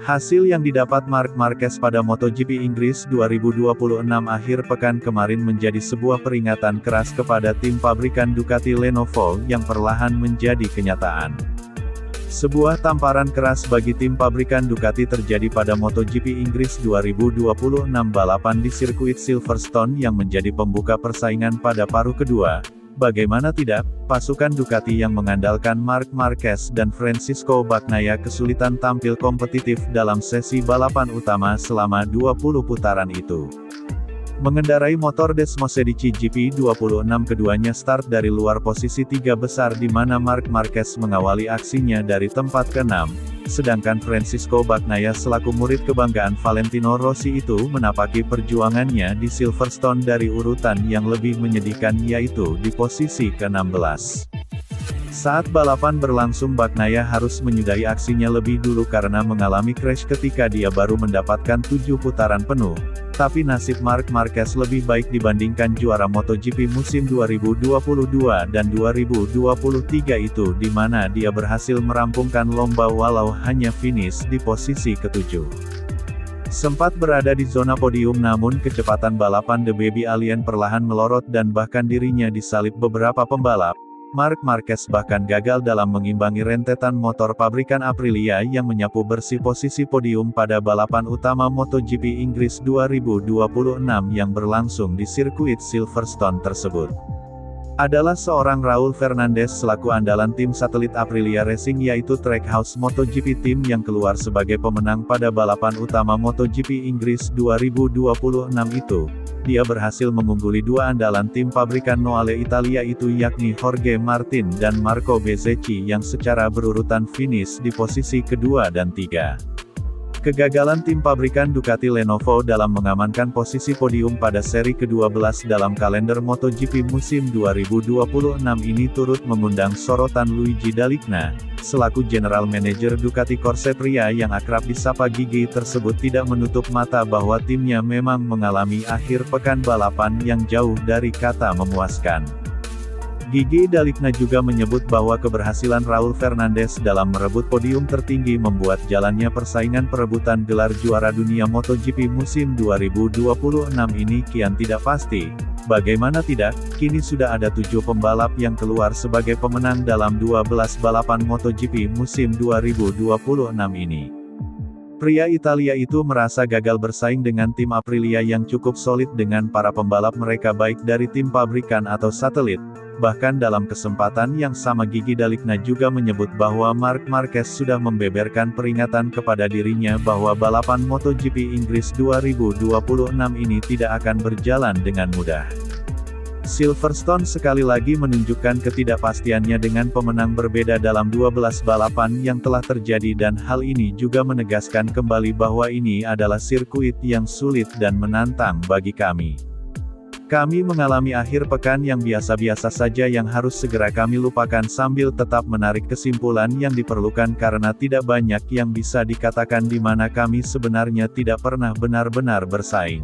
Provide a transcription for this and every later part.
Hasil yang didapat Marc Marquez pada MotoGP Inggris 2026 akhir pekan kemarin menjadi sebuah peringatan keras kepada tim pabrikan Ducati Lenovo yang perlahan menjadi kenyataan. Sebuah tamparan keras bagi tim pabrikan Ducati terjadi pada MotoGP Inggris 2026 balapan di sirkuit Silverstone yang menjadi pembuka persaingan pada paruh kedua. Bagaimana tidak, pasukan Ducati yang mengandalkan Marc Marquez dan Francisco Bagnaia kesulitan tampil kompetitif dalam sesi balapan utama selama 20 putaran itu. Mengendarai motor Desmosedici GP26 keduanya start dari luar posisi 3 besar di mana Marc Marquez mengawali aksinya dari tempat ke-6, sedangkan Francisco Bagnaia selaku murid kebanggaan Valentino Rossi itu menapaki perjuangannya di Silverstone dari urutan yang lebih menyedihkan yaitu di posisi ke-16. Saat balapan berlangsung Bagnaia harus menyudahi aksinya lebih dulu karena mengalami crash ketika dia baru mendapatkan 7 putaran penuh. Tapi nasib Marc Marquez lebih baik dibandingkan juara MotoGP musim 2022 dan 2023 itu di mana dia berhasil merampungkan lomba walau hanya finish di posisi ke-7. Sempat berada di zona podium namun kecepatan balapan The Baby Alien perlahan melorot dan bahkan dirinya disalip beberapa pembalap. Marc Marquez bahkan gagal dalam mengimbangi rentetan motor pabrikan Aprilia yang menyapu bersih posisi podium pada balapan utama MotoGP Inggris 2026 yang berlangsung di sirkuit Silverstone tersebut. Adalah seorang Raul Fernandez selaku andalan tim satelit Aprilia Racing yaitu Trackhouse MotoGP Team yang keluar sebagai pemenang pada balapan utama MotoGP Inggris 2026 itu. Dia berhasil mengungguli dua andalan tim pabrikan Noale Italia itu yakni Jorge Martin dan Marco Bezzecchi yang secara berurutan finish di posisi kedua dan tiga. Kegagalan tim pabrikan Ducati Lenovo dalam mengamankan posisi podium pada seri ke-12 dalam kalender MotoGP musim 2026 ini turut mengundang sorotan Luigi Dalicna, selaku General Manager Ducati Corse pria yang akrab disapa Gigi tersebut tidak menutup mata bahwa timnya memang mengalami akhir pekan balapan yang jauh dari kata memuaskan. Gigi Dalicna juga menyebut bahwa keberhasilan Raul Fernandez dalam merebut podium tertinggi membuat jalannya persaingan perebutan gelar juara dunia MotoGP musim 2026 ini kian tidak pasti. Bagaimana tidak, kini sudah ada 7 pembalap yang keluar sebagai pemenang dalam 12 balapan MotoGP musim 2026 ini. Pria Italia itu merasa gagal bersaing dengan tim Aprilia yang cukup solid dengan para pembalap mereka baik dari tim pabrikan atau satelit. Bahkan dalam kesempatan yang sama Gigi Dalicna juga menyebut bahwa Marc Marquez sudah membeberkan peringatan kepada dirinya bahwa balapan MotoGP Inggris 2026 ini tidak akan berjalan dengan mudah. Silverstone sekali lagi menunjukkan ketidakpastiannya dengan pemenang berbeda dalam 12 balapan yang telah terjadi dan hal ini juga menegaskan kembali bahwa ini adalah sirkuit yang sulit dan menantang bagi kami. Kami mengalami akhir pekan yang biasa-biasa saja yang harus segera kami lupakan sambil tetap menarik kesimpulan yang diperlukan karena tidak banyak yang bisa dikatakan di mana kami sebenarnya tidak pernah benar-benar bersaing.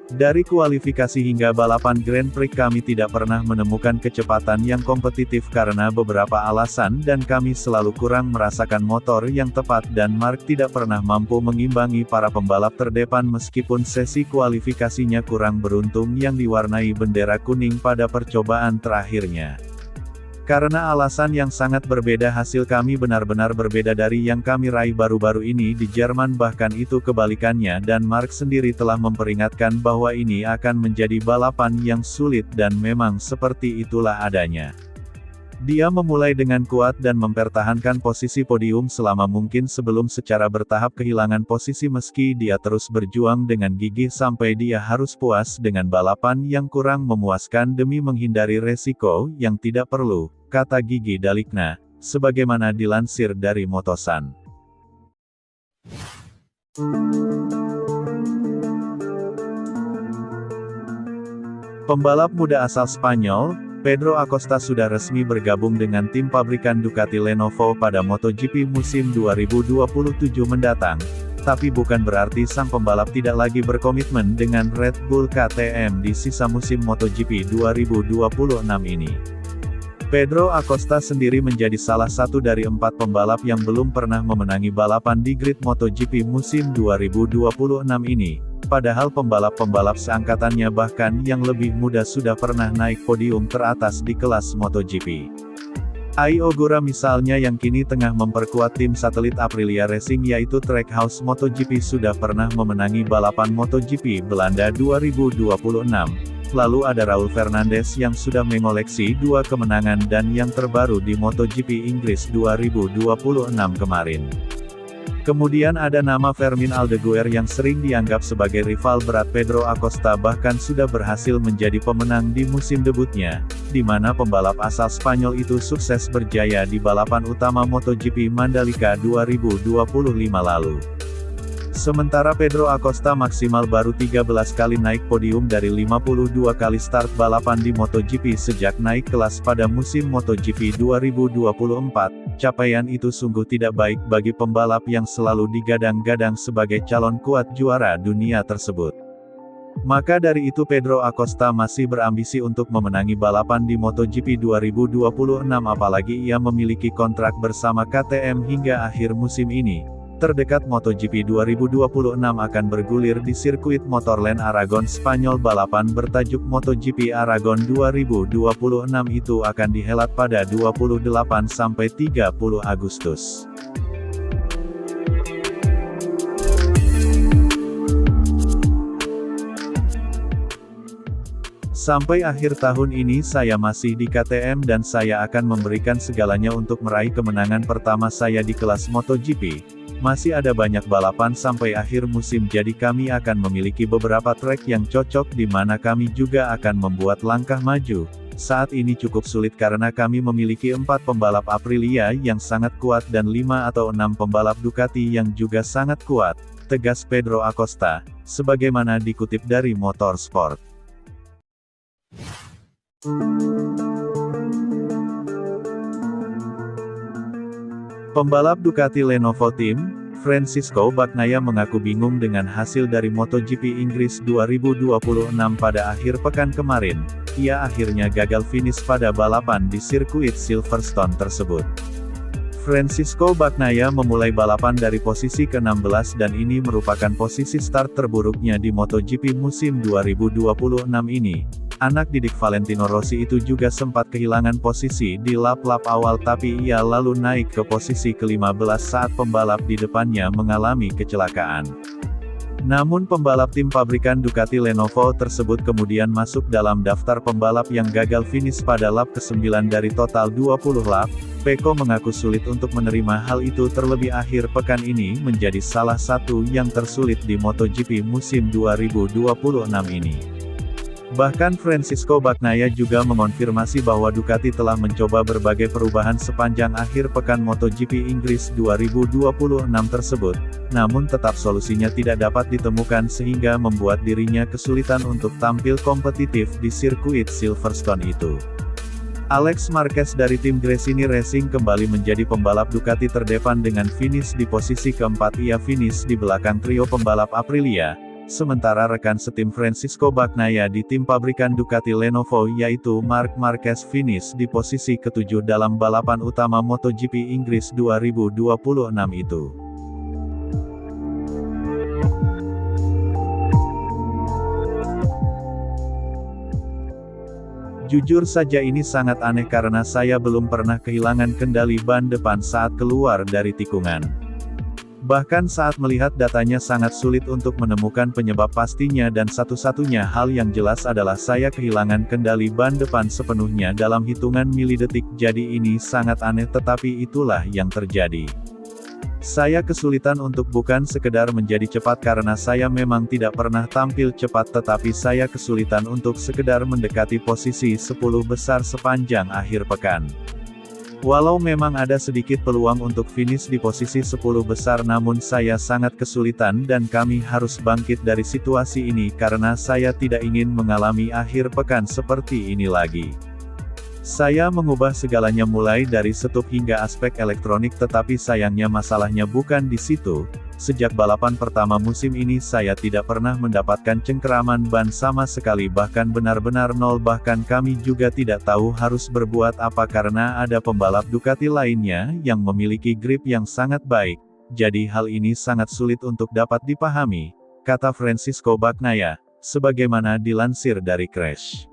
Dari kualifikasi hingga balapan Grand Prix kami tidak pernah menemukan kecepatan yang kompetitif karena beberapa alasan dan kami selalu kurang merasakan motor yang tepat dan Marc tidak pernah mampu mengimbangi para pembalap terdepan meskipun sesi kualifikasinya kurang beruntung yang diwarnai bendera kuning pada percobaan terakhirnya. Karena alasan yang sangat berbeda hasil kami benar-benar berbeda dari yang kami raih baru-baru ini di Jerman bahkan itu kebalikannya dan Marc sendiri telah memperingatkan bahwa ini akan menjadi balapan yang sulit dan memang seperti itulah adanya. Dia memulai dengan kuat dan mempertahankan posisi podium selama mungkin sebelum secara bertahap kehilangan posisi meski dia terus berjuang dengan gigih sampai dia harus puas dengan balapan yang kurang memuaskan demi menghindari resiko yang tidak perlu, kata Gigi Dalicna, sebagaimana dilansir dari Motosan. Pembalap muda asal Spanyol, Pedro Acosta sudah resmi bergabung dengan tim pabrikan Ducati Lenovo pada MotoGP musim 2027 mendatang, tapi bukan berarti sang pembalap tidak lagi berkomitmen dengan Red Bull KTM di sisa musim MotoGP 2026 ini. Pedro Acosta sendiri menjadi salah satu dari 4 pembalap yang belum pernah memenangi balapan di grid MotoGP musim 2026 ini. Padahal pembalap-pembalap seangkatannya bahkan yang lebih muda sudah pernah naik podium teratas di kelas MotoGP. Ai Ogura misalnya yang kini tengah memperkuat tim satelit Aprilia Racing yaitu Trackhouse MotoGP sudah pernah memenangi balapan MotoGP Belanda 2026. Lalu ada Raul Fernandez yang sudah mengoleksi 2 kemenangan dan yang terbaru di MotoGP Inggris 2026 kemarin. Kemudian ada nama Fermin Aldeguer yang sering dianggap sebagai rival berat Pedro Acosta bahkan sudah berhasil menjadi pemenang di musim debutnya, di mana pembalap asal Spanyol itu sukses berjaya di balapan utama MotoGP Mandalika 2025 lalu. Sementara Pedro Acosta maksimal baru 13 kali naik podium dari 52 kali start balapan di MotoGP sejak naik kelas pada musim MotoGP 2024, capaian itu sungguh tidak baik bagi pembalap yang selalu digadang-gadang sebagai calon kuat juara dunia tersebut. Maka dari itu Pedro Acosta masih berambisi untuk memenangi balapan di MotoGP 2026 apalagi ia memiliki kontrak bersama KTM hingga akhir musim ini. Terdekat MotoGP 2026 akan bergulir di sirkuit Motorland Aragon Spanyol. Balapan bertajuk MotoGP Aragon 2026 itu akan dihelat pada 28 sampai 30 Agustus. Sampai akhir tahun ini saya masih di KTM dan saya akan memberikan segalanya untuk meraih kemenangan pertama saya di kelas MotoGP. Masih ada banyak balapan sampai akhir musim jadi kami akan memiliki beberapa trek yang cocok di mana kami juga akan membuat langkah maju. Saat ini cukup sulit karena kami memiliki 4 pembalap Aprilia yang sangat kuat dan 5 atau 6 pembalap Ducati yang juga sangat kuat, tegas Pedro Acosta, sebagaimana dikutip dari Motorsport. Pembalap Ducati Lenovo Team, Francisco Bagnaia mengaku bingung dengan hasil dari MotoGP Inggris 2026 pada akhir pekan kemarin. Ia akhirnya gagal finish pada balapan di sirkuit Silverstone tersebut. Francisco Bagnaia memulai balapan dari posisi ke-16 dan ini merupakan posisi start terburuknya di MotoGP musim 2026 ini. Anak didik Valentino Rossi itu juga sempat kehilangan posisi di lap-lap awal tapi ia lalu naik ke posisi ke-15 saat pembalap di depannya mengalami kecelakaan. Namun pembalap tim pabrikan Ducati Lenovo tersebut kemudian masuk dalam daftar pembalap yang gagal finish pada lap ke-9 dari total 20 lap. Pecco mengaku sulit untuk menerima hal itu terlebih akhir pekan ini menjadi salah satu yang tersulit di MotoGP musim 2026 ini. Bahkan Francisco Bagnaia juga mengonfirmasi bahwa Ducati telah mencoba berbagai perubahan sepanjang akhir pekan MotoGP Inggris 2026 tersebut, namun tetap solusinya tidak dapat ditemukan sehingga membuat dirinya kesulitan untuk tampil kompetitif di sirkuit Silverstone itu. Alex Marquez dari tim Gresini Racing kembali menjadi pembalap Ducati terdepan dengan finish di posisi keempat. Ia finish di belakang trio pembalap Aprilia. Sementara rekan setim Francisco Bagnaia di tim pabrikan Ducati Lenovo yaitu Marc Marquez finish di posisi ke-7 dalam balapan utama MotoGP Inggris 2026 itu. Jujur saja ini sangat aneh karena saya belum pernah kehilangan kendali ban depan saat keluar dari tikungan. Bahkan saat melihat datanya sangat sulit untuk menemukan penyebab pastinya dan satu-satunya hal yang jelas adalah saya kehilangan kendali ban depan sepenuhnya dalam hitungan milidetik jadi ini sangat aneh tetapi itulah yang terjadi. Saya kesulitan untuk bukan sekedar menjadi cepat karena saya memang tidak pernah tampil cepat tetapi saya kesulitan untuk sekedar mendekati posisi 10 besar sepanjang akhir pekan. Walau memang ada sedikit peluang untuk finish di posisi 10 besar namun saya sangat kesulitan dan kami harus bangkit dari situasi ini karena saya tidak ingin mengalami akhir pekan seperti ini lagi. Saya mengubah segalanya mulai dari setup hingga aspek elektronik tetapi sayangnya masalahnya bukan di situ. Sejak balapan pertama musim ini saya tidak pernah mendapatkan cengkeraman ban sama sekali, bahkan benar-benar nol, bahkan kami juga tidak tahu harus berbuat apa karena ada pembalap Ducati lainnya yang memiliki grip yang sangat baik. Jadi hal ini sangat sulit untuk dapat dipahami, kata Francisco Bagnaia, sebagaimana dilansir dari Crash.